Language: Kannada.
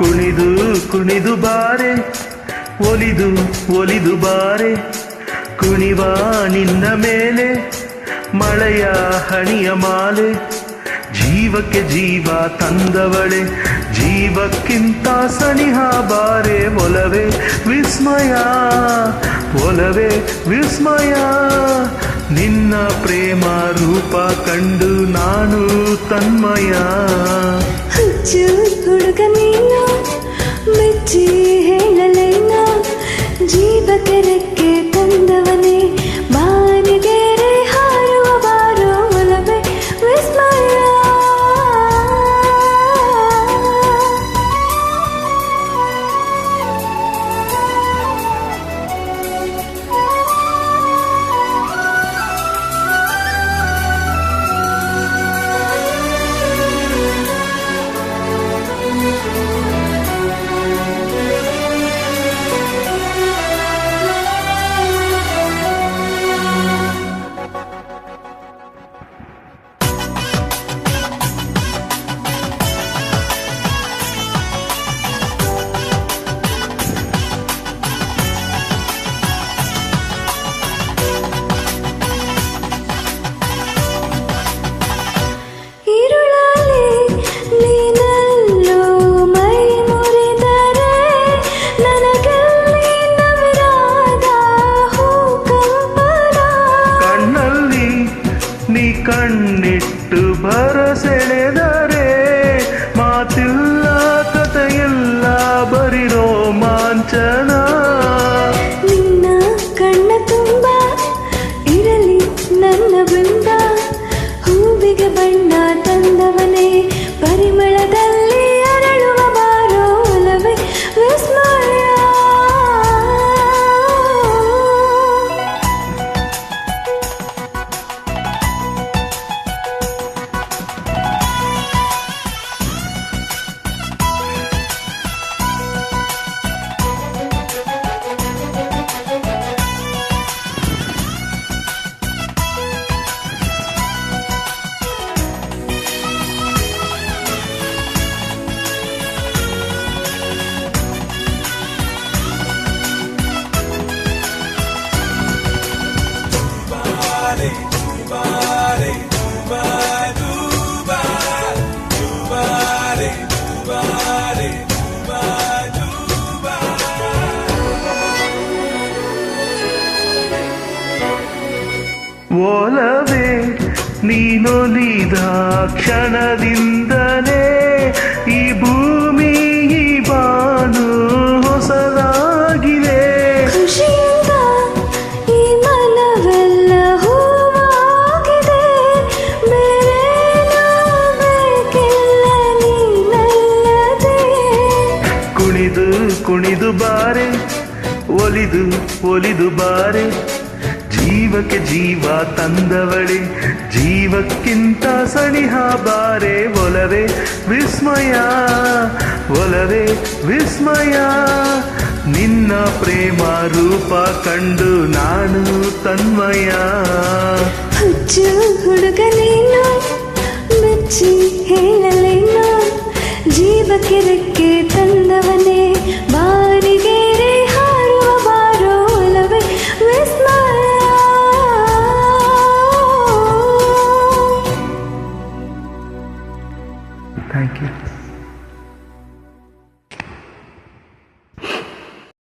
ಕುಣಿದು ಕುಣಿದು ಬಾರೆ, ಒಲಿದು ಒಲಿದು ಬಾರೆ, ಕುಣಿವ ನಿನ್ನ ಮೇಲೆ ಮಳೆಯ ಹಣಿಯ ಮಾಲೆ. ಜೀವಕ್ಕೆ ಜೀವ ತಂದವಳೆ, ಜೀವಕ್ಕಿಂತ ಸನಿಹ ಬಾರೆ. ಒಲವೇ ವಿಸ್ಮಯ, ಒಲವೇ ವಿಸ್ಮಯ, ನಿನ್ನ ಪ್ರೇಮ ರೂಪ ಕಂಡು ನಾನು ತನ್ಮಯ. ಹುಚ್ಚು ಹುಡುಗ ನೀನು, ಮೆಚ್ಚಿ ಹೇಳಲೇನ, ಜೀವಕ್ಕೆ ರೆಕ್ಕೆ ತಂದವನೇ, ಬಾನಿಗೆರೆ ಹಾರುವ ಬಾರೋ. ಒಲವೇ ವಿಸ್ಮಯ. ಕಣ್ಣಿಟ್ಟು ಭರಸೆಳೆದರೆ ಮಾತಿಲ್ಲ, ಕಥೆಯಿಲ್ಲ, ಬರೀ ರೋಮಾಂಚನ. ನಿನ್ನ ಕಣ್ಣ ತುಂಬ ಇರಲಿ ನನ್ನ ಬೃಂದ, ಹೂವಿಗೆ ಬಣ್ಣ ತಂದವನೇ, ಪರಿಮಳದಲ್ಲಿ ಅರಳುವ ಬಾರೋ. ಒಲವೇ ವಿಸ್ಮಯ. ಒಲವೇ ನೀನೊಲಿದ ಕ್ಷಣದಿಂದಲೇ ಈ ಭೂಮಿ ಈ ಬಾನು ಹೊಸದಾಗಿದೆ. ಖುಷಿಯಿಂದ ಈ ಮನವೆಲ್ಲ ಹೂವಾಗಿದೆ, ಬೇರೇನೂ ಬೇಕಿಲ್ಲ ನೀನಲ್ಲದೆ. ಕುಣಿದು ಕುಣಿದು ಬಾರೆ, ಒಲಿದು ಒಲಿದು ಬಾರೆ, ಜೀವಕ್ಕೆ ಜೀವ ತಂದವಳೆ, ಜೀವಕ್ಕಿಂತ ಸನಿಹ ಬಾರೆ. ಒಲವೇ ವಿಸ್ಮಯ, ಒಲವೇ ವಿಸ್ಮಯ, ನಿನ್ನ ಪ್ರೇಮ ರೂಪ ಕಂಡು ನಾನು ತನ್ಮಯ. ಹುಚ್ಚು ಹುಡುಗ ನೀನು, ಮೆಚ್ಚಿ ಹೇಳಲೇನು, ಜೀವಕ್ಕೆ ರೆಕ್ಕೆ ತಂದವನೇ, ಬಾರಿಗೆರೆ ಹಾರುವ ಬಾರೋ. ಒಲವೇ ವಿಸ್ಮಯ. Thank you.